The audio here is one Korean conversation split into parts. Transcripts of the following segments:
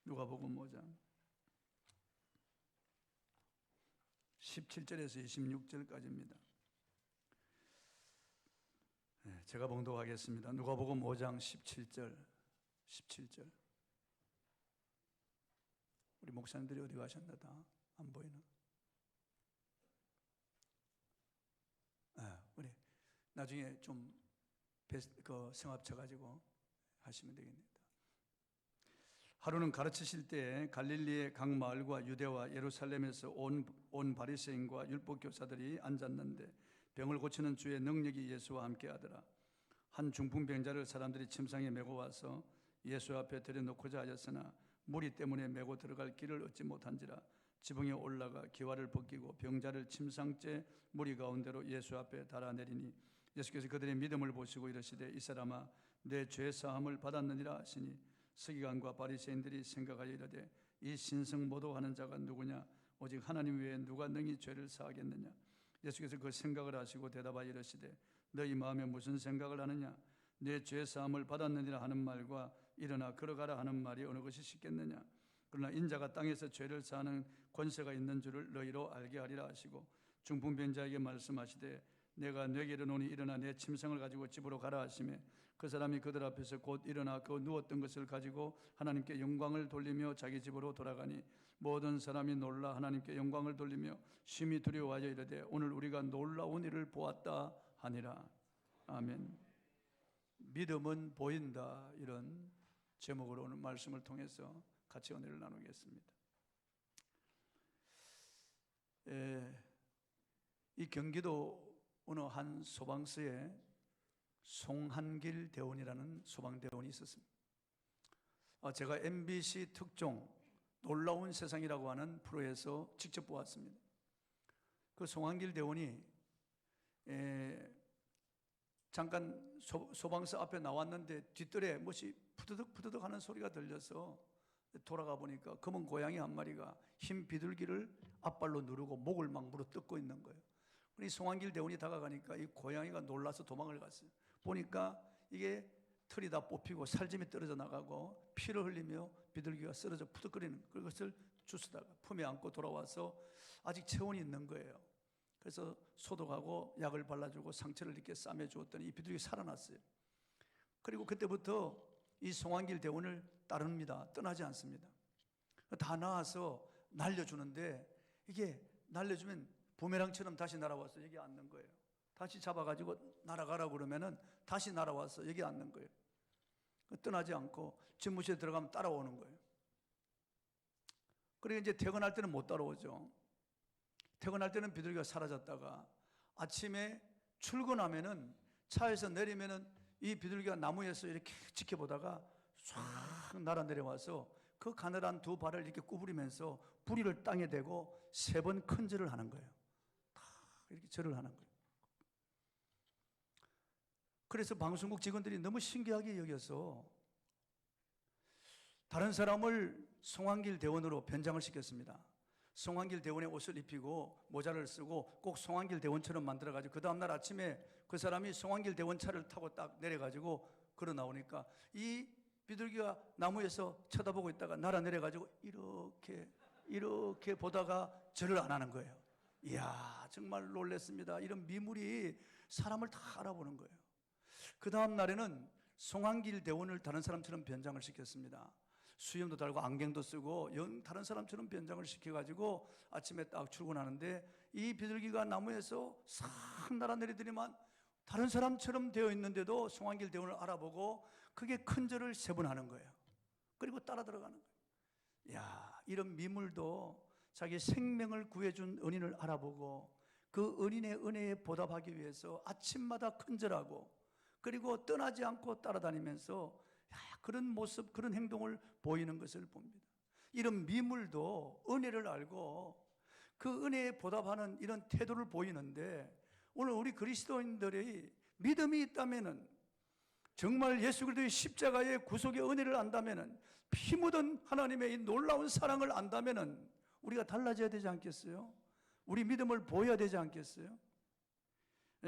누가복음 5장 17절에서 26절까지입니다. 제가 봉독하겠습니다. 누가복음 5장 17절. 우리 목사님들이 어디 가셨나 다 안 보이나? 우리 나중에 좀 성합 쳐가지고 하시면 되겠습니다. 하루는 가르치실 때 갈릴리의 각 마을과 유대와 예루살렘에서 온 바리새인과 율법 교사들이 앉았는데 병을 고치는 주의 능력이 예수와 함께 하더라. 한 중풍병자를 사람들이 침상에 메고 와서 예수 앞에 들여놓고자 하였으나 무리 때문에 메고 들어갈 길을 얻지 못한지라 지붕에 올라가 기와를 벗기고 병자를 침상째 무리 가운데로 예수 앞에 달아내리니 예수께서 그들의 믿음을 보시고 이르시되 이 사람아 내 죄 사함을 받았느니라 하시니 서기관과 바리새인들이 생각하여 이르되 이 신성모독하는 자가 누구냐 오직 하나님 외에 누가 능히 죄를 사하겠느냐. 예수께서 그 생각을 하시고 대답하여 이르시되 너희 마음에 무슨 생각을 하느냐. 내 죄 사함을 받았느니라 하는 말과 일어나 걸어가라 하는 말이 어느 것이 쉽겠느냐. 그러나 인자가 땅에서 죄를 사하는 권세가 있는 줄을 너희로 알게 하리라 하시고 중풍병자에게 말씀하시되 내가 네게 이르노니 일어나 내 침상을 가지고 집으로 가라 하시매 그 사람이 그들 앞에서 곧 일어나 그 누웠던 것을 가지고 하나님께 영광을 돌리며 자기 집으로 돌아가니 모든 사람이 놀라 하나님께 영광을 돌리며 심히 두려워하여 이르되 오늘 우리가 놀라운 일을 보았다 하니라. 아멘. 믿음은 보인다, 이런 제목으로 오늘 말씀을 통해서 같이 은혜를 나누겠습니다. 이 경기도 어느 한 소방서에 송한길 대원이라는 소방대원이 있었습니다. 제가 MBC 특종 놀라운 세상이라고 하는 프로에서 직접 보았습니다. 그 송한길 대원이 잠깐 소방서 앞에 나왔는데 뒷뜰에 무엇이 푸드득 하는 소리가 들려서 돌아가 보니까 검은 고양이 한 마리가 흰 비둘기를 앞발로 누르고 목을 막 물어 뜯고 있는 거예요. 이 송한길 대원이 다가가니까 이 고양이가 놀라서 도망을 갔어요. 보니까 이게 털이 다 뽑히고 살점이 떨어져 나가고 피를 흘리며 비둘기가 쓰러져 푸득거리는 그것을 주스다가 품에 안고 돌아와서 아직 체온이 있는 거예요. 그래서 소독하고 약을 발라주고 상처를 이렇게 싸매주었더니 이 비둘기 살아났어요. 그리고 그때부터 이 송한길 대원을 따릅니다. 떠나지 않습니다. 다 나와서 날려주는데 이게 날려주면 부메랑처럼 다시 날아와서 여기 앉는 거예요. 다시 잡아가지고 날아가라고 그러면은 다시 날아와서 여기 앉는 거예요. 떠나지 않고 집무실에 들어가면 따라오는 거예요. 그리고 이제 퇴근할 때는 못 따라오죠. 퇴근할 때는 비둘기가 사라졌다가 아침에 출근하면은 차에서 내리면은 이 비둘기가 나무에서 이렇게 지켜보다가 쫙 날아 내려와서 그 가늘한 두 발을 이렇게 구부리면서 부리를 땅에 대고 3번 큰 절을 하는 거예요. 다 이렇게 절을 하는 거예요. 그래서 방송국 직원들이 너무 신기하게 여겨서 다른 사람을 송한길 대원으로 변장을 시켰습니다. 송한길 대원의 옷을 입히고 모자를 쓰고 꼭 송한길 대원처럼 만들어가지고 그 다음날 아침에 그 사람이 송한길 대원 차를 타고 딱 내려가지고 걸어 나오니까 이 비둘기가 나무에서 쳐다보고 있다가 날아 내려가지고 이렇게 보다가 절을 안 하는 거예요. 이야, 정말 놀랐습니다. 이런 미물이 사람을 다 알아보는 거예요. 그 다음 날에는 송한길 대원을 다른 사람처럼 변장을 시켰습니다. 수염도 달고 안경도 쓰고 다른 사람처럼 변장을 시켜가지고 아침에 딱 출근하는데 이 비둘기가 나무에서 싹 날아내리더니만 다른 사람처럼 되어 있는데도 송한길 대원을 알아보고 그게 큰 절을 3번 하는 거예요. 그리고 따라 들어가는 거예요. 이야, 이런 미물도 자기 생명을 구해준 은인을 알아보고 그 은인의 은혜에 보답하기 위해서 아침마다 큰 절하고 그리고 떠나지 않고 따라다니면서 그런 모습, 그런 행동을 보이는 것을 봅니다. 이런 미물도 은혜를 알고 그 은혜에 보답하는 이런 태도를 보이는데 오늘 우리 그리스도인들의 믿음이 있다면은 정말 예수 그리스도의 십자가의 구속의 은혜를 안다면은 피 묻은 하나님의 이 놀라운 사랑을 안다면은 우리가 달라져야 되지 않겠어요? 우리 믿음을 보여야 되지 않겠어요?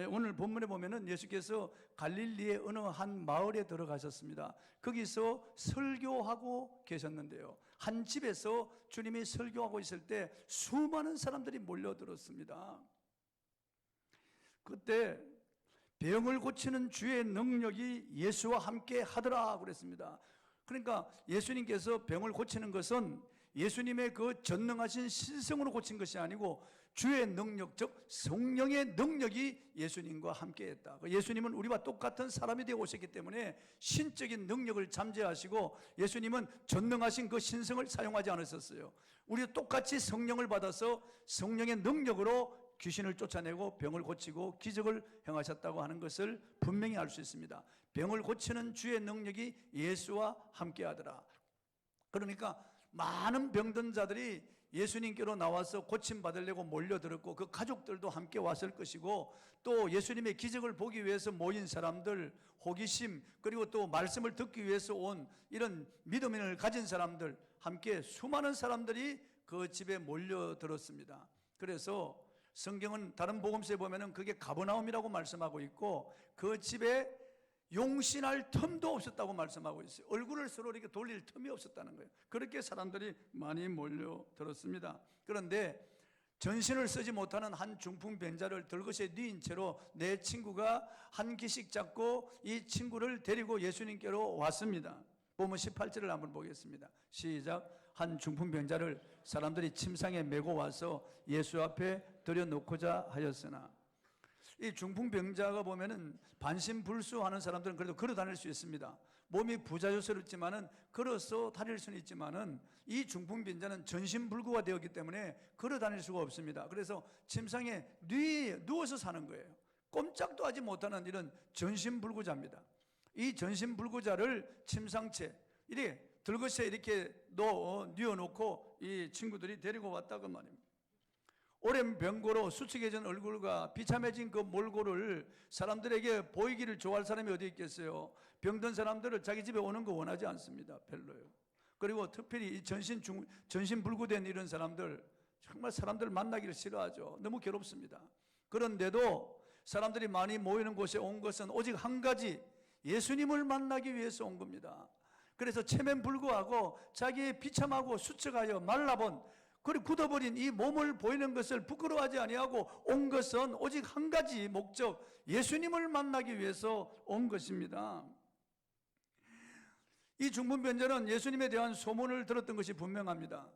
오늘 본문에 보면은 예수께서 갈릴리의 어느 한 마을에 들어가셨습니다. 거기서 설교하고 계셨는데요, 한 집에서 주님이 설교하고 있을 때 수많은 사람들이 몰려들었습니다. 그때 병을 고치는 주의 능력이 예수와 함께 하더라 그랬습니다. 그러니까 예수님께서 병을 고치는 것은 예수님의 그 전능하신 신성으로 고친 것이 아니고 주의 능력, 즉 성령의 능력이 예수님과 함께했다. 예수님은 우리와 똑같은 사람이 되어 오셨기 때문에 신적인 능력을 잠재하시고 예수님은 전능하신 그 신성을 사용하지 않으셨어요. 우리도 똑같이 성령을 받아서 성령의 능력으로 귀신을 쫓아내고 병을 고치고 기적을 행하셨다고 하는 것을 분명히 알 수 있습니다. 병을 고치는 주의 능력이 예수와 함께하더라. 그러니까 많은 병든 자들이 예수님께로 나와서 고침받으려고 몰려들었고 그 가족들도 함께 왔을 것이고 또 예수님의 기적을 보기 위해서 모인 사람들, 호기심, 그리고 또 말씀을 듣기 위해서 온 이런 믿음을 가진 사람들, 함께 수많은 사람들이 그 집에 몰려들었습니다. 그래서 성경은 다른 복음서에 보면은 그게 가버나움이라고 말씀하고 있고 그 집에 용신할 틈도 없었다고 말씀하고 있어요. 얼굴을 서로 이렇게 돌릴 틈이 없었다는 거예요. 그렇게 사람들이 많이 몰려들었습니다. 그런데 전신을 쓰지 못하는 한 중풍병자를 들것에 뉘인 채로 내 친구가 한 기씩 잡고 이 친구를 데리고 예수님께로 왔습니다. 보면 18절을 한번 보겠습니다. 시작. 한 중풍병자를 사람들이 침상에 메고 와서 예수 앞에 들여놓고자 하였으나, 이 중풍병자가 보면은 반신불수하는 사람들은 그래도 걸어 다닐 수 있습니다. 몸이 부자연스럽지만은 걸어서 다닐 수는 있지만은 이 중풍병자는 전신불구가 되었기 때문에 걸어 다닐 수가 없습니다. 그래서 침상에 누워서 사는 거예요. 꼼짝도 하지 못하는 이런 전신불구자입니다. 이 전신불구자를 침상채 이렇게 들것에 이렇게 뉘어놓고 이 친구들이 데리고 왔다고 말입니다. 오랜 병고로 수축해진 얼굴과 비참해진 그 몰골을 사람들에게 보이기를 좋아할 사람이 어디 있겠어요? 병든 사람들을 자기 집에 오는 거 원하지 않습니다. 별로요. 그리고 특별히 이 전신불구된 이런 사람들, 정말 사람들 만나기를 싫어하죠. 너무 괴롭습니다. 그런데도 사람들이 많이 모이는 곳에 온 것은 오직 한 가지, 예수님을 만나기 위해서 온 겁니다. 그래서 체면불구하고 자기의 비참하고 수척하여 말라본 그리고 굳어버린 이 몸을 보이는 것을 부끄러워하지 아니하고 온 것은 오직 한 가지 목적, 예수님을 만나기 위해서 온 것입니다. 이 중풍병자는 예수님에 대한 소문을 들었던 것이 분명합니다.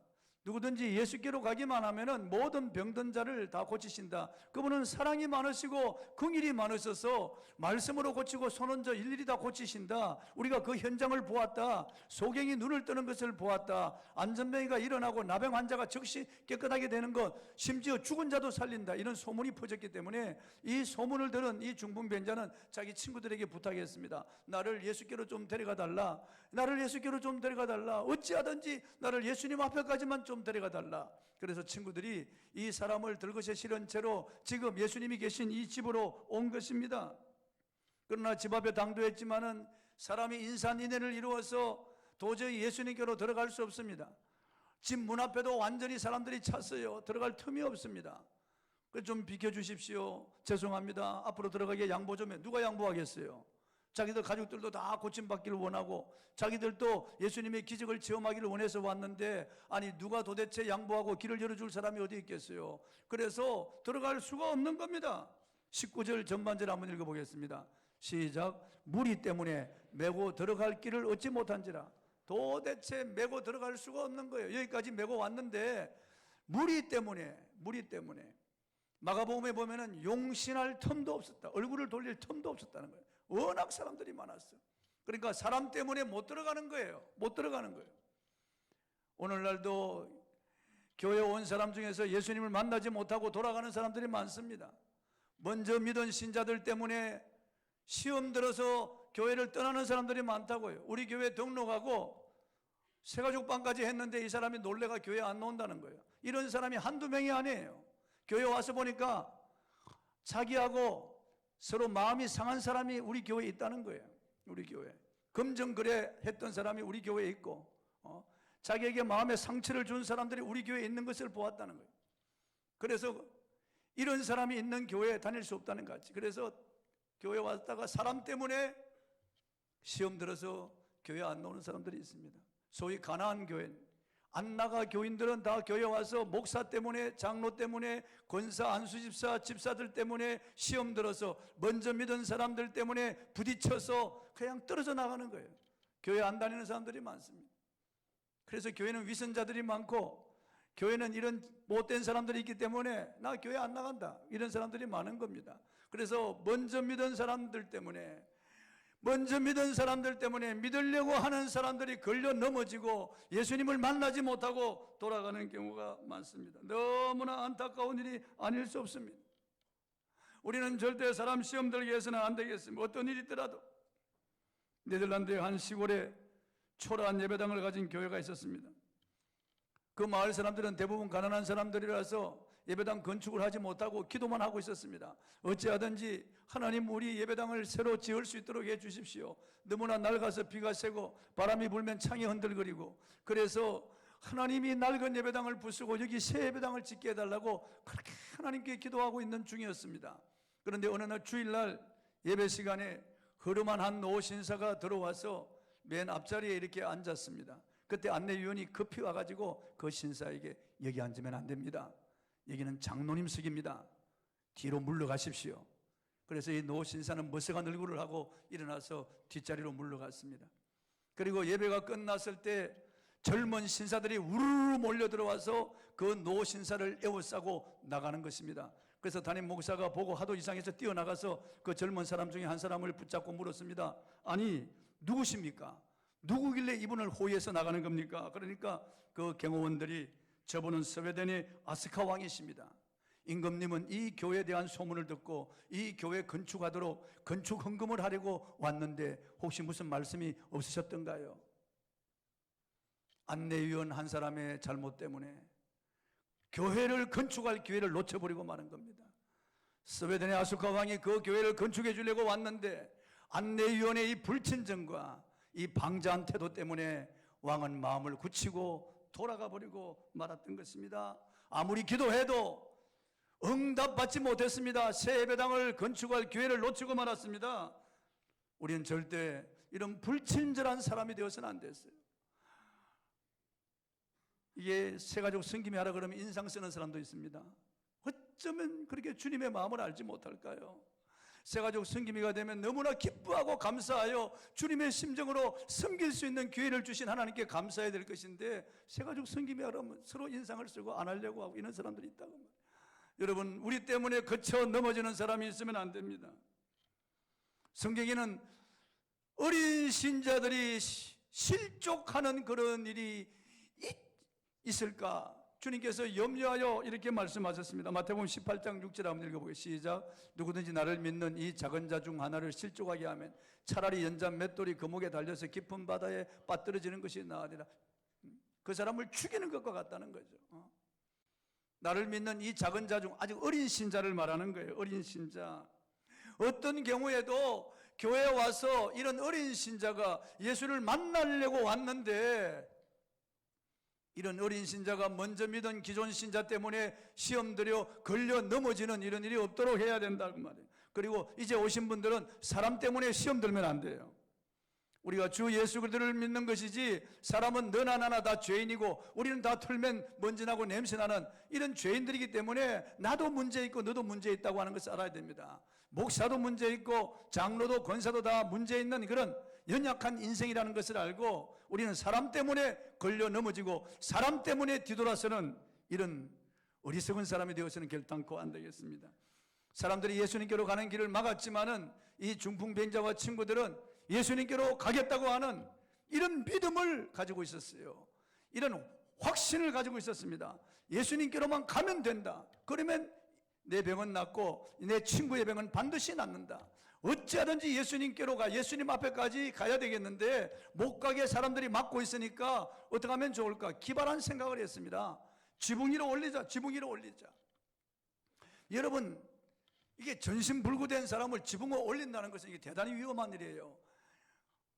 누구든지 예수께로 가기만 하면은 모든 병든 자를 다 고치신다. 그분은 사랑이 많으시고 긍휼이 많으셔서 말씀으로 고치고 손 얹어 일일이 다 고치신다. 우리가 그 현장을 보았다. 소경이 눈을 뜨는 것을 보았다. 안전병이가 일어나고 나병 환자가 즉시 깨끗하게 되는 것, 심지어 죽은 자도 살린다. 이런 소문이 퍼졌기 때문에 이 소문을 들은 이 중풍병자는 자기 친구들에게 부탁했습니다. 나를 예수께로 좀 데려가 달라. 나를 예수께로 좀 데려가 달라. 어찌하든지 나를 예수님 앞에까지만 좀 데려가 달라. 그래서 친구들이 이 사람을 들것에 실은 채로 지금 예수님이 계신 이 집으로 온 것입니다. 그러나 집 앞에 당도했지만은 사람이 인산인해를 이루어서 도저히 예수님께로 들어갈 수 없습니다. 집 문 앞에도 완전히 사람들이 찼어요. 들어갈 틈이 없습니다. 좀 비켜주십시오. 죄송합니다. 앞으로 들어가게 양보 좀 해. 누가 양보하겠어요? 자기들 가족들도 다 고침받기를 원하고 자기들도 예수님의 기적을 체험하기를 원해서 왔는데, 아니 누가 도대체 양보하고 길을 열어줄 사람이 어디 있겠어요? 그래서 들어갈 수가 없는 겁니다. 19절 전반절 한번 읽어보겠습니다. 시작. 무리 때문에 메고 들어갈 길을 얻지 못한지라. 도대체 메고 들어갈 수가 없는 거예요. 여기까지 메고 왔는데 무리 때문에 마가복음에 보면은 용신할 틈도 없었다. 얼굴을 돌릴 틈도 없었다는 거예요. 워낙 사람들이 많았어요. 그러니까 사람 때문에 못 들어가는 거예요. 못 들어가는 거예요. 오늘날도 교회 온 사람 중에서 예수님을 만나지 못하고 돌아가는 사람들이 많습니다. 먼저 믿은 신자들 때문에 시험 들어서 교회를 떠나는 사람들이 많다고요. 우리 교회 등록하고 새가족방까지 했는데 이 사람이 놀래가 교회 안 나온다는 거예요. 이런 사람이 한두 명이 아니에요. 교회 와서 보니까 자기하고 서로 마음이 상한 사람이 우리 교회에 있다는 거예요. 우리 교회 금전거래 했던 사람이 우리 교회에 있고 자기에게 마음에 상처를 준 사람들이 우리 교회에 있는 것을 보았다는 거예요. 그래서 이런 사람이 있는 교회에 다닐 수 없다는 거지. 그래서 교회 왔다가 사람 때문에 시험 들어서 교회 안 나오는 사람들이 있습니다. 소위 가나안 교회, 안 나가 교인들은 다 교회 와서 목사 때문에, 장로 때문에, 권사, 안수집사, 집사들 때문에 시험 들어서 먼저 믿은 사람들 때문에 부딪혀서 그냥 떨어져 나가는 거예요. 교회 안 다니는 사람들이 많습니다. 그래서 교회는 위선자들이 많고, 교회는 이런 못된 사람들이 있기 때문에 나 교회 안 나간다, 이런 사람들이 많은 겁니다. 그래서 먼저 믿은 사람들 때문에 믿으려고 하는 사람들이 걸려 넘어지고 예수님을 만나지 못하고 돌아가는 경우가 많습니다. 너무나 안타까운 일이 아닐 수 없습니다. 우리는 절대 사람 시험 들게 해서는 안 되겠습니다. 어떤 일이 있더라도. 네덜란드의 한 시골에 초라한 예배당을 가진 교회가 있었습니다. 그 마을 사람들은 대부분 가난한 사람들이라서 예배당 건축을 하지 못하고 기도만 하고 있었습니다. 어찌하든지 하나님, 우리 예배당을 새로 지을 수 있도록 해 주십시오. 너무나 낡아서 비가 새고 바람이 불면 창이 흔들거리고, 그래서 하나님이 낡은 예배당을 부수고 여기 새 예배당을 짓게 해달라고 그렇게 하나님께 기도하고 있는 중이었습니다. 그런데 어느 날 주일날 예배 시간에 허름한 한 노신사가 들어와서 맨 앞자리에 이렇게 앉았습니다. 그때 안내위원이 급히 와가지고 그 신사에게 여기 앉으면 안 됩니다. 여기는 장로님석입니다. 뒤로 물러가십시오. 그래서 이 노 신사는 머쓱한 얼굴을 하고 일어나서 뒷자리로 물러갔습니다. 그리고 예배가 끝났을 때 젊은 신사들이 우르르 몰려 들어와서 그 노 신사를 에워싸고 나가는 것입니다. 그래서 담임 목사가 보고 하도 이상해서 뛰어나가서 그 젊은 사람 중에 한 사람을 붙잡고 물었습니다. 아니, 누구십니까? 누구길래 이분을 호위해서 나가는 겁니까? 그러니까 그 경호원들이 저분은 스웨덴의 아스카 왕이십니다. 임금님은 이 교회에 대한 소문을 듣고 이 교회 건축하도록 건축 헌금을 하려고 왔는데 혹시 무슨 말씀이 없으셨던가요? 안내위원 한 사람의 잘못 때문에 교회를 건축할 기회를 놓쳐버리고 마는 겁니다. 스웨덴의 아스카 왕이 그 교회를 건축해 주려고 왔는데 안내위원의 이 불친절과 이 방자한 태도 때문에 왕은 마음을 굳히고 돌아가 버리고 말았던 것입니다. 아무리 기도해도 응답받지 못했습니다. 새 예배당을 건축할 기회를 놓치고 말았습니다. 우리는 절대 이런 불친절한 사람이 되어서는 안 됐어요. 이게 새가족 섬김이 하라 그러면 인상 쓰는 사람도 있습니다. 어쩌면 그렇게 주님의 마음을 알지 못할까요? 새가족 섬김이가 되면 너무나 기뻐하고 감사하여 주님의 심정으로 섬길 수 있는 기회를 주신 하나님께 감사해야 될 것인데, 새가족 섬김이 하라면 서로 인상을 쓰고 안 하려고 하고 이런 사람들이 있다고 말이에요. 여러분, 우리 때문에 거쳐 넘어지는 사람이 있으면 안 됩니다. 성경에는 어린 신자들이 실족하는 그런 일이 있을까? 주님께서 염려하여 이렇게 말씀하셨습니다. 마태복음 18장 6절 한번 읽어보겠습니다. 시작. 누구든지 나를 믿는 이 작은 자 중 하나를 실족하게 하면 차라리 연잔 맷돌이 거목에 달려서 깊은 바다에 빠뜨려지는 것이 나으리라. 그 사람을 죽이는 것과 같다는 거죠. 나를 믿는 이 작은 자 중, 아직 어린 신자를 말하는 거예요. 어린 신자. 어떤 경우에도 교회에 와서 이런 어린 신자가 예수를 만나려고 왔는데, 이런 어린 신자가 먼저 믿은 기존 신자 때문에 시험 들여 걸려 넘어지는 이런 일이 없도록 해야 된다고 말이에요. 그리고 이제 오신 분들은 사람 때문에 시험 들면 안 돼요. 우리가 주 예수 그리스도를 믿는 것이지, 사람은 너나 나나 다 죄인이고 우리는 다 털면 먼지나고 냄새나는 이런 죄인들이기 때문에 나도 문제 있고 너도 문제 있다고 하는 것을 알아야 됩니다. 목사도 문제 있고 장로도 권사도 다 문제 있는 그런 연약한 인생이라는 것을 알고, 우리는 사람 때문에 걸려 넘어지고 사람 때문에 뒤돌아서는 이런 어리석은 사람이 되어서는 결단코 안 되겠습니다. 사람들이 예수님께로 가는 길을 막았지만은 이 중풍병자와 친구들은 예수님께로 가겠다고 하는 이런 믿음을 가지고 있었어요. 이런 확신을 가지고 있었습니다. 예수님께로만 가면 된다. 그러면 내 병은 낫고 내 친구의 병은 반드시 낫는다. 어찌하든지 예수님께로 가, 예수님 앞에까지 가야 되겠는데 못 가게 사람들이 막고 있으니까 어떻게 하면 좋을까? 기발한 생각을 했습니다. 지붕 위로 올리자, 지붕 위로 올리자. 여러분, 이게 전신불구된 사람을 지붕 위로 올린다는 것은 이게 대단히 위험한 일이에요.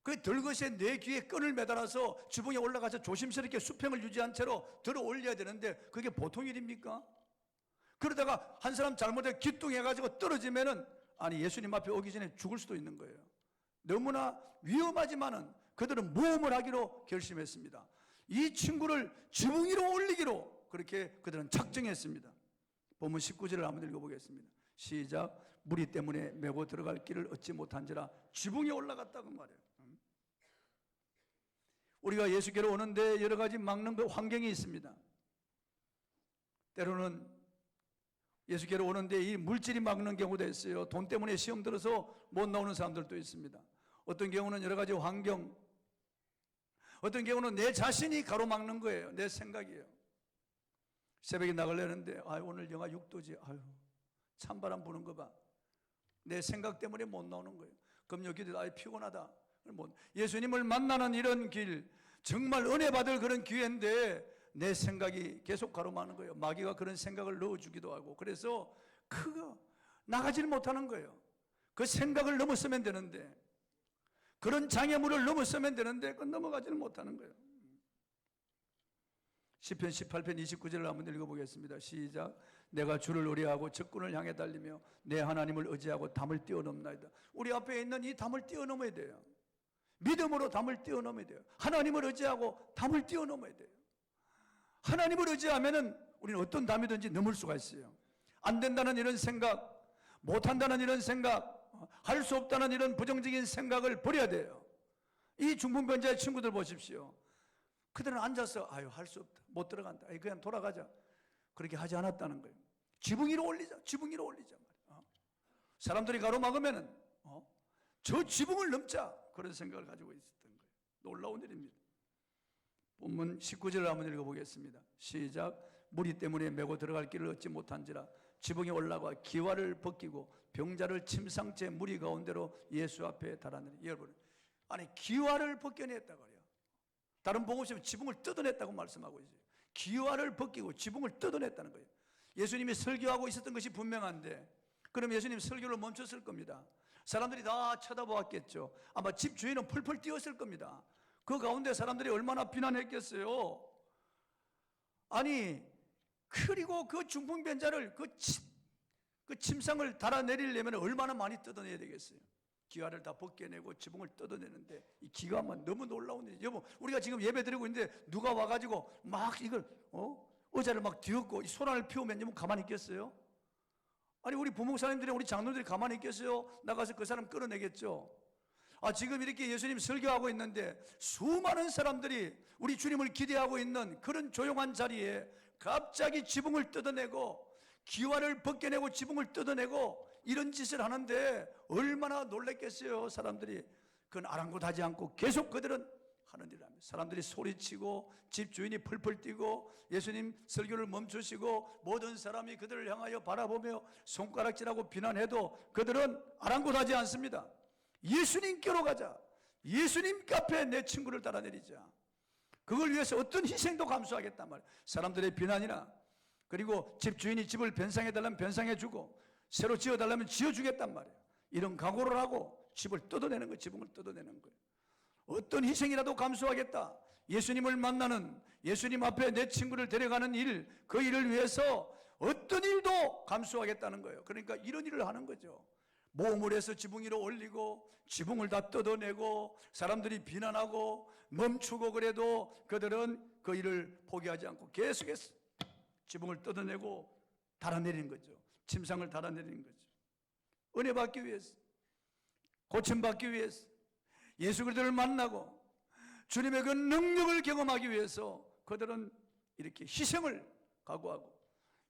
그 들것에 내 귀에 끈을 매달아서 지붕에 올라가서 조심스럽게 수평을 유지한 채로 들어 올려야 되는데 그게 보통 일입니까? 그러다가 한 사람 잘못해 기뚱해가지고 떨어지면은 아니 예수님 앞에 오기 전에 죽을 수도 있는 거예요. 너무나 위험하지만은 그들은 모험을 하기로 결심했습니다. 이 친구를 지붕 위로 올리기로 그렇게 그들은 작정했습니다. 본문 19절을 한번 읽어보겠습니다. 시작. 무리 때문에 메고 들어갈 길을 얻지 못한지라 지붕에 올라갔다고 말해요. 우리가 예수께로 오는데 여러 가지 막는 그 환경이 있습니다. 때로는 예수께로 오는데 이 물질이 막는 경우도 있어요. 돈 때문에 시험 들어서 못 나오는 사람들도 있습니다. 어떤 경우는 여러 가지 환경, 어떤 경우는 내 자신이 가로막는 거예요. 내 생각이에요. 새벽에 나가려는데 오늘 영하 6도지. 찬바람 부는 거 봐. 내 생각 때문에 못 나오는 거예요. 금요 기도 피곤하다. 예수님을 만나는 이런 길, 정말 은혜 받을 그런 기회인데 내 생각이 계속 가로막는 거예요. 마귀가 그런 생각을 넣어주기도 하고, 그래서 나가지를 못하는 거예요. 그 생각을 넘어서면 되는데, 그런 장애물을 넘어서면 되는데 그 넘어가지를 못하는 거예요. 시편 18편 29절을 한번 읽어보겠습니다. 시작. 내가 주를 의뢰하고 적군을 향해 달리며 내 하나님을 의지하고 담을 뛰어넘나이다. 우리 앞에 있는 이 담을 뛰어넘어야 돼요. 믿음으로 담을 뛰어넘어야 돼요. 하나님을 의지하고 담을 뛰어넘어야 돼요. 하나님을 의지하면은 우리는 어떤 담이든지 넘을 수가 있어요. 안 된다는 이런 생각, 못한다는 이런 생각, 할 수 없다는 이런 부정적인 생각을 버려야 돼요. 이 중풍병자의 친구들 보십시오. 그들은 앉아서 할 수 없다, 못 들어간다, 그냥 돌아가자, 그렇게 하지 않았다는 거예요. 지붕 위로 올리자, 지붕 위로 올리자. 사람들이 가로막으면은 저 지붕을 넘자, 그런 생각을 가지고 있었던 거예요. 놀라운 일입니다. 본문 19절을 한번 읽어보겠습니다. 시작. 무리 때문에 메고 들어갈 길을 얻지 못한지라 지붕에 올라가 기와를 벗기고 병자를 침상째 무리 가운데로 예수 앞에 달았느니. 여러분, 기와를 벗겨냈다고 해요. 다른 복음서는 지붕을 뜯어냈다고 말씀하고 있어요. 기와를 벗기고 지붕을 뜯어냈다는 거예요. 예수님이 설교하고 있었던 것이 분명한데, 그럼 예수님 설교를 멈췄을 겁니다. 사람들이 다 쳐다보았겠죠. 아마 집 주인은 펄펄 뛰었을 겁니다. 그 가운데 사람들이 얼마나 비난했겠어요. 그리고 그 중풍병자를 그 침상을 달아내리려면 얼마나 많이 뜯어내야 되겠어요. 기와를 다 벗겨내고 지붕을 뜯어내는데 이 기와만 너무 놀라운 일이죠. 여러분, 우리가 지금 예배 드리고 있는데 누가 와가지고 막 이걸 의자를 막 뒤엎고 이 소란을 피우면 여러분 가만히 있겠어요? 우리 부목사님들이, 우리 장로들이 가만히 있겠어요? 나가서 그 사람 끌어내겠죠. 지금 이렇게 예수님 설교하고 있는데 수많은 사람들이 우리 주님을 기대하고 있는 그런 조용한 자리에 갑자기 지붕을 뜯어내고 기와를 벗겨내고 지붕을 뜯어내고 이런 짓을 하는데 얼마나 놀랬겠어요. 사람들이 그건 아랑곳하지 않고 계속 그들은 하는 일을 합니다. 사람들이 소리치고 집 주인이 펄펄 뛰고 예수님 설교를 멈추시고 모든 사람이 그들을 향하여 바라보며 손가락질하고 비난해도 그들은 아랑곳하지 않습니다. 예수님께로 가자. 예수님 앞에 내 친구를 달아내리자. 그걸 위해서 어떤 희생도 감수하겠단 말이에요. 사람들의 비난이나, 그리고 집 주인이 집을 변상해달라면 변상해주고 새로 지어달라면 지어주겠단 말이에요. 이런 각오를 하고 집을 뜯어내는 거예요. 지붕을 뜯어내는 거예요. 어떤 희생이라도 감수하겠다. 예수님을 만나는, 예수님 앞에 내 친구를 데려가는 일, 그 일을 위해서 어떤 일도 감수하겠다는 거예요. 그러니까 이런 일을 하는 거죠. 모험을 해서 지붕 위로 올리고 지붕을 다 뜯어내고 사람들이 비난하고 멈추고 그래도 그들은 그 일을 포기하지 않고 계속해서 지붕을 뜯어내고 달아내리는 거죠. 침상을 달아내리는 거죠. 은혜 받기 위해서, 고침받기 위해서, 예수 그리스도를 만나고 주님의 그 능력을 경험하기 위해서 그들은 이렇게 희생을 각오하고,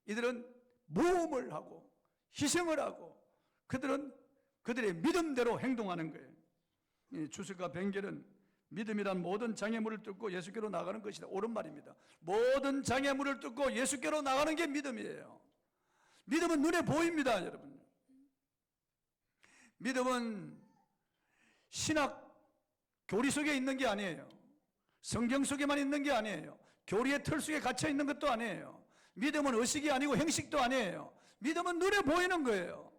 이들은 모험을 하고 희생을 하고 그들은 그들의 믿음대로 행동하는 거예요. 주석과 벤겔은 믿음이란 모든 장애물을 뚫고 예수께로 나가는 것이다. 옳은 말입니다. 모든 장애물을 뚫고 예수께로 나가는 게 믿음이에요. 믿음은 눈에 보입니다, 여러분. 믿음은 신학 교리 속에 있는 게 아니에요. 성경 속에만 있는 게 아니에요. 교리의 틀 속에 갇혀 있는 것도 아니에요. 믿음은 의식이 아니고 행식도 아니에요. 믿음은 눈에 보이는 거예요.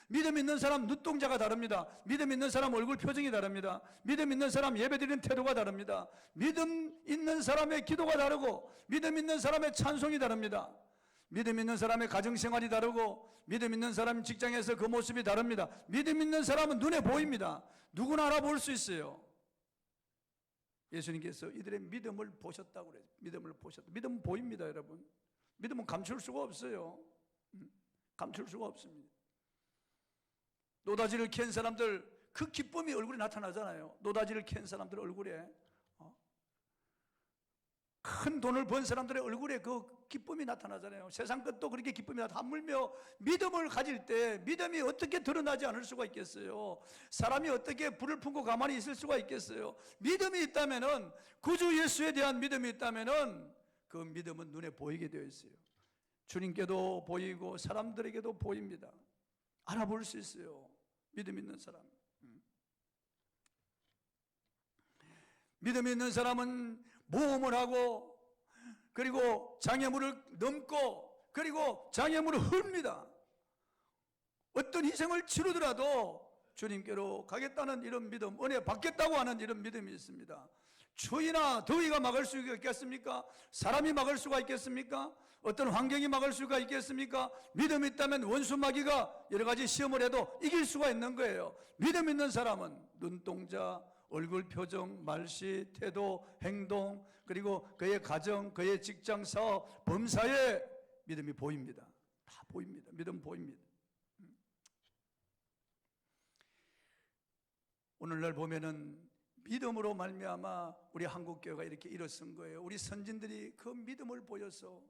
믿음 있는 사람 눈동자가 다릅니다. 믿음 있는 사람 얼굴 표정이 다릅니다. 믿음 있는 사람 예배드리는 태도가 다릅니다. 믿음 있는 사람의 기도가 다르고 믿음 있는 사람의 찬송이 다릅니다. 믿음 있는 사람의 가정생활이 다르고 믿음 있는 사람 직장에서 그 모습이 다릅니다. 믿음 있는 사람은 눈에 보입니다. 누구나 알아볼 수 있어요. 예수님께서 이들의 믿음을 보셨다고 그래요. 믿음을 보셨다. 믿음은 보입니다, 여러분. 믿음은 감출 수가 없어요. 감출 수가 없습니다. 노다지를 캔 사람들 그 기쁨이 얼굴에 나타나잖아요. 노다지를 캔 사람들 얼굴에, 큰 돈을 번 사람들의 얼굴에 그 기쁨이 나타나잖아요. 세상 것도 그렇게 기쁨이 하물며 믿음을 가질 때 믿음이 어떻게 드러나지 않을 수가 있겠어요? 사람이 어떻게 불을 품고 가만히 있을 수가 있겠어요? 믿음이 있다면은, 구주 예수에 대한 믿음이 있다면은 그 믿음은 눈에 보이게 되어 있어요. 주님께도 보이고 사람들에게도 보입니다. 알아볼 수 있어요. 믿음 있는 사람. 믿음 있는 사람은 모험을 하고, 그리고 장애물을 넘고, 그리고 장애물을 흡니다. 어떤 희생을 치르더라도 주님께로 가겠다는 이런 믿음, 은혜 받겠다고 하는 이런 믿음이 있습니다. 추위나 더위가 막을 수가 있겠습니까? 사람이 막을 수가 있겠습니까? 어떤 환경이 막을 수가 있겠습니까? 믿음이 있다면 원수 마귀가 여러 가지 시험을 해도 이길 수가 있는 거예요. 믿음 있는 사람은 눈동자, 얼굴 표정, 말씨, 태도, 행동, 그리고 그의 가정, 그의 직장, 사업, 범사에 믿음이 보입니다. 다 보입니다. 믿음 보입니다. 오늘날 보면은 믿음으로 말미암아 우리 한국교회가 이렇게 일어선 거예요. 우리 선진들이 그 믿음을 보여서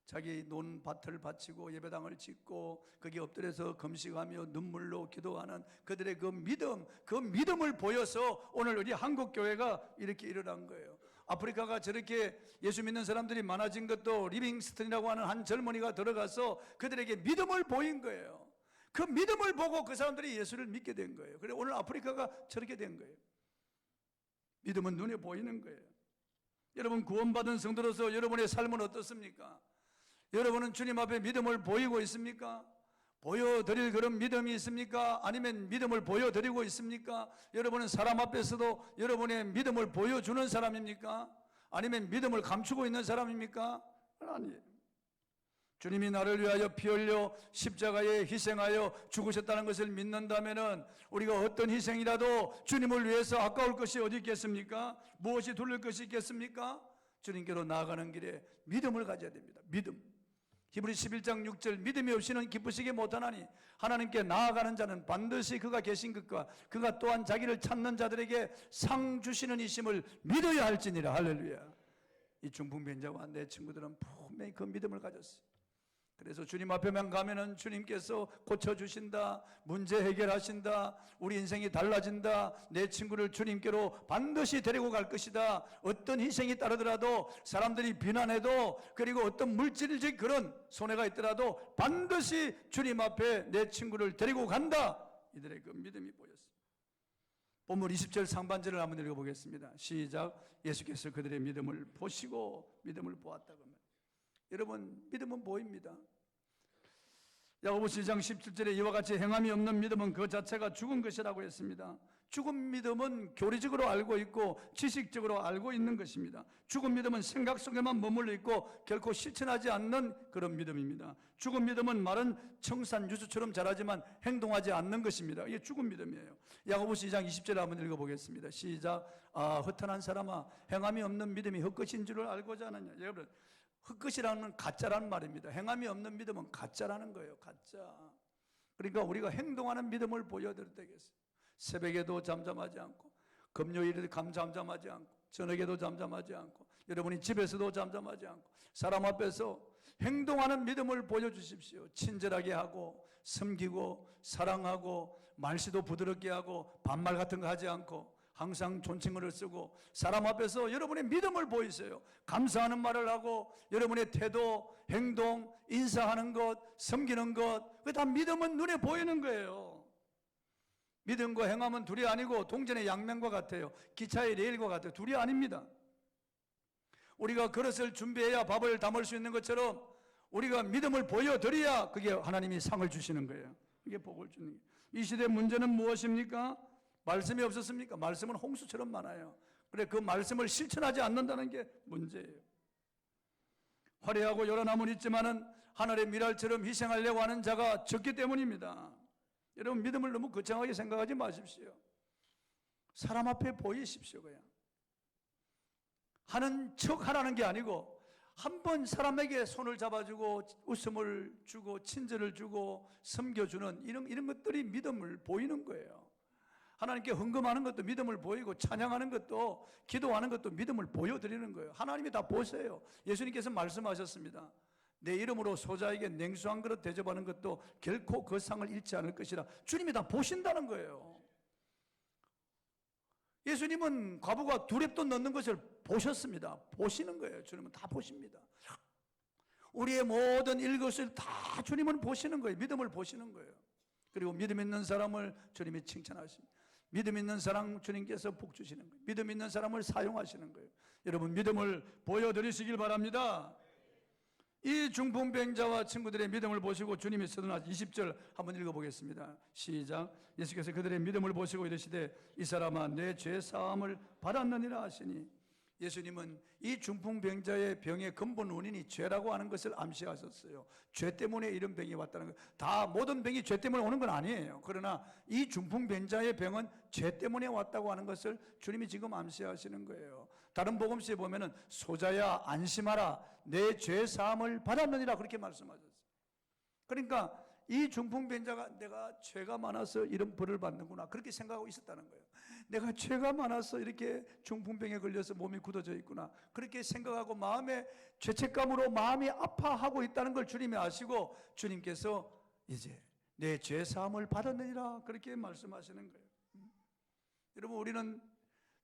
자기 논밭을 바치고 예배당을 짓고 거기에 엎드려서 금식하며 눈물로 기도하는 그들의 그 믿음을 보여서 오늘 우리 한국교회가 이렇게 일어난 거예요. 아프리카가 저렇게 예수 믿는 사람들이 많아진 것도 리빙스턴이라고 하는 한 젊은이가 들어가서 그들에게 믿음을 보인 거예요. 그 믿음을 보고 그 사람들이 예수를 믿게 된 거예요. 그래서 오늘 아프리카가 저렇게 된 거예요. 믿음은 눈에 보이는 거예요. 여러분, 구원받은 성도로서 여러분의 삶은 어떻습니까? 여러분은 주님 앞에 믿음을 보이고 있습니까? 보여드릴 그런 믿음이 있습니까? 아니면 믿음을 보여드리고 있습니까? 여러분은 사람 앞에서도 여러분의 믿음을 보여주는 사람입니까? 아니면 믿음을 감추고 있는 사람입니까? 아니에요. 주님이 나를 위하여 피 흘려 십자가에 희생하여 죽으셨다는 것을 믿는다면은 우리가 어떤 희생이라도 주님을 위해서 아까울 것이 어디 있겠습니까? 무엇이 둘릴 것이 있겠습니까? 주님께로 나아가는 길에 믿음을 가져야 됩니다. 믿음. 히브리서 11장 6절, 믿음이 없이는 기쁘시게 못하나니 하나님께 나아가는 자는 반드시 그가 계신 것과 그가 또한 자기를 찾는 자들에게 상 주시는 이심을 믿어야 할지니라. 할렐루야. 이 중풍병자와 내 친구들은 분명히 그 믿음을 가졌어요. 그래서 주님 앞에만 가면은 주님께서 고쳐주신다, 문제 해결하신다, 우리 인생이 달라진다, 내 친구를 주님께로 반드시 데리고 갈 것이다. 어떤 희생이 따르더라도, 사람들이 비난해도, 그리고 어떤 물질적 그런 손해가 있더라도 반드시 주님 앞에 내 친구를 데리고 간다. 이들의 그 믿음이 보였어요. 본문 20절 상반절을 한번 읽어보겠습니다. 시작. 예수께서 그들의 믿음을 보시고 믿음을 보았다고 합니다. 여러분, 믿음은 보입니다. 야고보서 2장 17절에 이와 같이 행함이 없는 믿음은 그 자체가 죽은 것이라고 했습니다. 죽은 믿음은 교리적으로 알고 있고 지식적으로 알고 있는 것입니다. 죽은 믿음은 생각 속에만 머물러 있고 결코 실천하지 않는 그런 믿음입니다. 죽은 믿음은 말은 청산 유수처럼 잘하지만 행동하지 않는 것입니다. 이게 죽은 믿음이에요. 야고보서 2장 20절을 한번 읽어보겠습니다. 시작. 허탄한 사람아, 행함이 없는 믿음이 헛것인 줄을 알고자 하느냐. 여러분, 헛것이라는 건 가짜라는 말입니다. 행함이 없는 믿음은 가짜라는 거예요. 가짜. 그러니까 우리가 행동하는 믿음을 보여드릴 때겠어요. 새벽에도 잠잠하지 않고, 금요일에도 잠잠하지 않고, 저녁에도 잠잠하지 않고, 여러분이 집에서도 잠잠하지 않고, 사람 앞에서 행동하는 믿음을 보여주십시오. 친절하게 하고, 섬기고, 사랑하고, 말씨도 부드럽게 하고, 반말 같은 거 하지 않고, 항상 존칭어를 쓰고 사람 앞에서 여러분의 믿음을 보이세요. 감사하는 말을 하고 여러분의 태도, 행동, 인사하는 것, 섬기는 것, 그게 다 믿음은 눈에 보이는 거예요. 믿음과 행함은 둘이 아니고 동전의 양면과 같아요. 기차의 레일과 같아요. 둘이 아닙니다. 우리가 그릇을 준비해야 밥을 담을 수 있는 것처럼 우리가 믿음을 보여드려야 그게 하나님이 상을 주시는 거예요. 이게 복을 주는 거예요. 이 시대의 문제는 무엇입니까? 말씀이 없었습니까? 말씀은 홍수처럼 많아요. 그래, 그 말씀을 실천하지 않는다는 게 문제예요. 화려하고 요란함은 있지만은 하늘의 미랄처럼 희생하려고 하는 자가 적기 때문입니다. 여러분, 믿음을 너무 거창하게 생각하지 마십시오. 사람 앞에 보이십시오. 그냥 하는 척 하라는 게 아니고 한번 사람에게 손을 잡아주고 웃음을 주고 친절을 주고 섬겨주는 이런 것들이 믿음을 보이는 거예요. 하나님께 헌금하는 것도 믿음을 보이고 찬양하는 것도, 기도하는 것도 믿음을 보여드리는 거예요. 하나님이 다 보세요. 예수님께서 말씀하셨습니다. 내 이름으로 소자에게 냉수 한 그릇 대접하는 것도 결코 그 상을 잃지 않을 것이라. 주님이 다 보신다는 거예요. 예수님은 과부가 두렙돈 넣는 것을 보셨습니다. 보시는 거예요. 주님은 다 보십니다. 우리의 모든 일것을 다 주님은 보시는 거예요. 믿음을 보시는 거예요. 그리고 믿음 있는 사람을 주님이 칭찬하십니다. 믿음 있는 사람 주님께서 복 주시는 거예요. 믿음 있는 사람을 사용하시는 거예요. 여러분, 믿음을 보여드리시길 바랍니다. 이 중풍병자와 친구들의 믿음을 보시고 주님이 서둔하 20절 한번 읽어보겠습니다. 시작. 예수께서 그들의 믿음을 보시고 이르시되 이 사람아 내 죄 사함을 받았느니라 하시니, 예수님은 이 중풍병자의 병의 근본 원인이 죄라고 하는 것을 암시하셨어요. 죄 때문에 이런 병이 왔다는 것. 다 모든 병이 죄 때문에 오는 건 아니에요. 그러나 이 중풍병자의 병은 죄 때문에 왔다고 하는 것을 주님이 지금 암시하시는 거예요. 다른 복음서에 보면은 소자야 안심하라 내 죄 사함을 받았느니라 그렇게 말씀하셨어요. 그러니까 이 중풍병자가 내가 죄가 많아서 이런 벌을 받는구나 그렇게 생각하고 있었다는 거예요. 내가 죄가 많아서 이렇게 중풍병에 걸려서 몸이 굳어져 있구나 그렇게 생각하고 마음에 죄책감으로 마음이 아파하고 있다는 걸 주님이 아시고 주님께서 이제 내 죄 사함을 받았느니라 그렇게 말씀하시는 거예요. 여러분, 우리는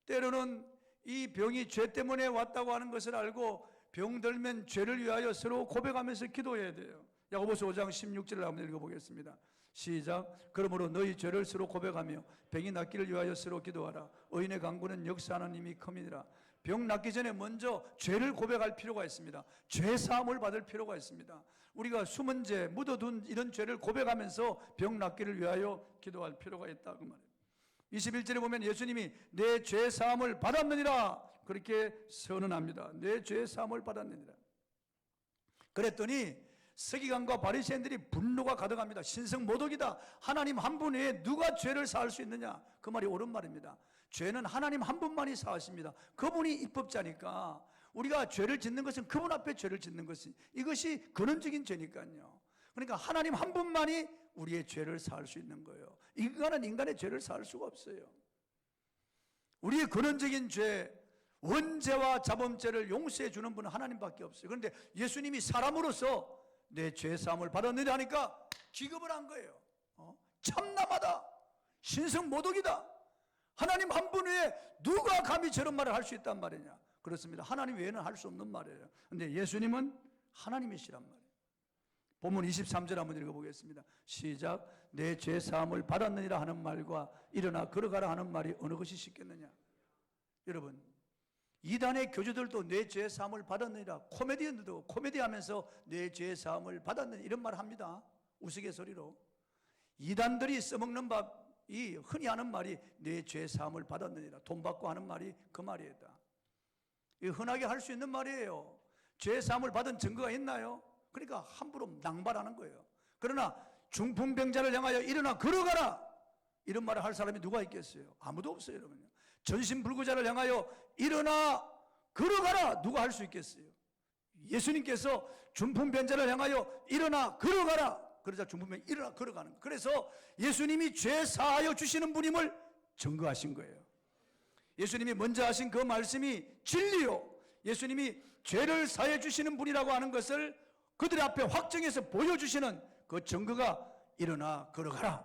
때로는 이 병이 죄 때문에 왔다고 하는 것을 알고 병들면 죄를 위하여 서로 고백하면서 기도해야 돼요. 야고보서 5장 16절을 한번 읽어보겠습니다. 시작. 그러므로 너희 죄를 서로 고백하며 병이 낫기를 위하여 서로 기도하라. 의인의 강구는 역사하는 힘이 큼이니라. 병 낫기 전에 먼저 죄를 고백할 필요가 있습니다. 죄 사함을 받을 필요가 있습니다. 우리가 숨은 죄, 묻어둔 이런 죄를 고백하면서 병 낫기를 위하여 기도할 필요가 있다 그 말이에요. 21절에 보면 예수님이 내 죄 사함을 받았느니라 그렇게 선언합니다. 내 죄 사함을 받았느니라. 그랬더니 서기관과 바리새인들이 분노가 가득합니다. 신성모독이다. 하나님 한 분 외에 누가 죄를 사할 수 있느냐. 그 말이 옳은 말입니다. 죄는 하나님 한 분만이 사하십니다. 그분이 입법자니까 우리가 죄를 짓는 것은 그분 앞에 죄를 짓는 것이 이것이 근원적인 죄니까요. 그러니까 하나님 한 분만이 우리의 죄를 사할 수 있는 거예요. 인간은 인간의 죄를 사할 수가 없어요. 우리의 근원적인 죄, 원죄와 자범죄를 용서해 주는 분은 하나님밖에 없어요. 그런데 예수님이 사람으로서 내 죄 사함을 받았느냐 하니까 기겁을 한 거예요. 참남하다. 신성모독이다. 하나님 한 분 외에 누가 감히 저런 말을 할 수 있단 말이냐. 그렇습니다. 하나님 외에는 할 수 없는 말이에요. 그런데 예수님은 하나님이시란 말이에요. 본문 23절 한번 읽어보겠습니다. 시작. 내 죄 사함을 받았느니라 하는 말과 일어나 걸어가라 하는 말이 어느 것이 쉽겠느냐. 여러분, 이단의 교주들도 내 죄 사함을 받았느니라, 코미디언들도 코미디하면서 내 죄 사함을 받았느니라 이런 말을 합니다. 우스갯소리로. 이단들이 써먹는 이 흔히 하는 말이 내 죄 사함을 받았느니라, 돈 받고 하는 말이 그 말이었다. 이 흔하게 할 수 있는 말이에요. 죄 사함을 받은 증거가 있나요? 그러니까 함부로 낭발하는 거예요. 그러나 중풍병자를 향하여 일어나 걸어가라 이런 말을 할 사람이 누가 있겠어요? 아무도 없어요. 여러분. 전신불구자를 향하여 일어나 걸어가라 누가 할 수 있겠어요? 예수님께서 중풍병자를 향하여 일어나 걸어가라 그러자 중풍병이 일어나 걸어가는 거예요. 그래서 예수님이 죄 사하여 주시는 분임을 증거하신 거예요. 예수님이 먼저 하신 그 말씀이 진리요, 예수님이 죄를 사해 주시는 분이라고 하는 것을 그들 앞에 확정해서 보여주시는 그 증거가 일어나 걸어가라.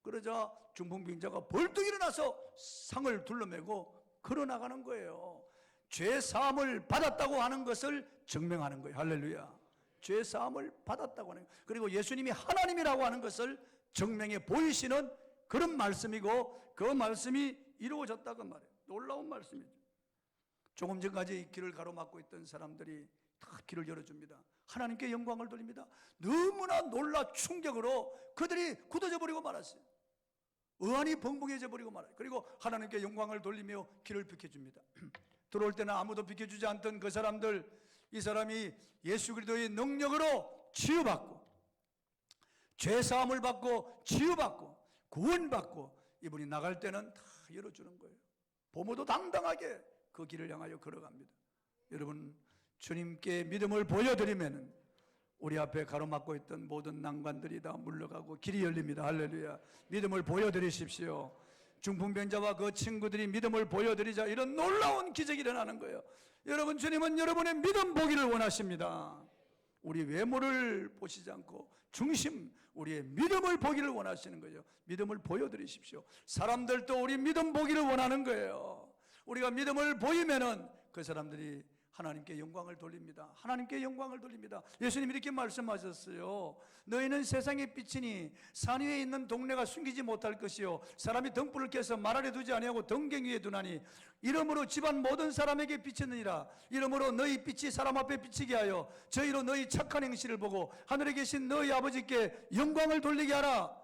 그러자 중풍병자가 벌떡 일어나서 상을 둘러매고 걸어나가는 거예요. 죄 사함을 받았다고 하는 것을 증명하는 거예요. 할렐루야. 죄 사함을 받았다고 하는 거예요. 그리고 예수님이 하나님이라고 하는 것을 증명해 보이시는 그런 말씀이고 그 말씀이 이루어졌다고 말해요. 놀라운 말씀이죠. 조금 전까지 길을 가로막고 있던 사람들이 다 길을 열어줍니다. 하나님께 영광을 돌립니다. 너무나 놀라 충격으로 그들이 굳어져 버리고 말았어요. 의안이 벙벙해져 버리고 말아요. 그리고 하나님께 영광을 돌리며 길을 비켜줍니다. 들어올 때는 아무도 비켜주지 않던 그 사람들 이 사람이 예수 그리스도의 능력으로 치유받고 죄사함을 받고 치유받고 구원받고 이분이 나갈 때는 다 열어주는 거예요. 부모도 당당하게 그 길을 향하여 걸어갑니다. 여러분, 주님께 믿음을 보여드리면 우리 앞에 가로막고 있던 모든 난관들이 다 물러가고 길이 열립니다. 할렐루야. 믿음을 보여드리십시오. 중풍병자와 그 친구들이 믿음을 보여드리자 이런 놀라운 기적이 일어나는 거예요. 여러분, 주님은 여러분의 믿음 보기를 원하십니다. 우리 외모를 보시지 않고 중심, 우리의 믿음을 보기를 원하시는 거예요. 믿음을 보여드리십시오. 사람들도 우리 믿음 보기를 원하는 거예요. 우리가 믿음을 보이면은 그 사람들이 하나님께 영광을 돌립니다. 하나님께 영광을 돌립니다. 예수님이 이렇게 말씀하셨어요. 너희는 세상의 빛이니 산 위에 있는 동네가 숨기지 못할 것이요 사람이 등불을 켜서 말 아래 두지 아니하고 등갱 위에 두나니 이러므로 집안 모든 사람에게 비치느니라. 이러므로 너희 빛이 사람 앞에 비치게 하여 저희로 너희 착한 행실을 보고 하늘에 계신 너희 아버지께 영광을 돌리게 하라.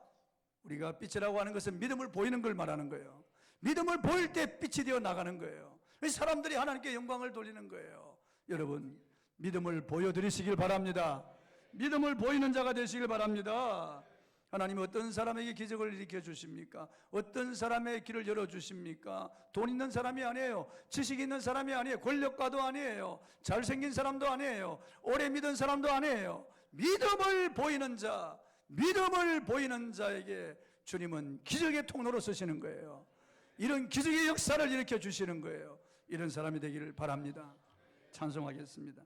우리가 빛이라고 하는 것은 믿음을 보이는 걸 말하는 거예요. 믿음을 보일 때 빛이 되어 나가는 거예요. 사람들이 하나님께 영광을 돌리는 거예요. 여러분, 믿음을 보여드리시길 바랍니다. 믿음을 보이는 자가 되시길 바랍니다. 하나님은 어떤 사람에게 기적을 일으켜 주십니까? 어떤 사람의 길을 열어주십니까? 돈 있는 사람이 아니에요. 지식 있는 사람이 아니에요. 권력가도 아니에요. 잘생긴 사람도 아니에요. 오래 믿은 사람도 아니에요. 믿음을 보이는 자, 믿음을 보이는 자에게 주님은 기적의 통로로 쓰시는 거예요. 이런 기적의 역사를 일으켜 주시는 거예요. 이런 사람이 되기를 바랍니다. 찬송하겠습니다.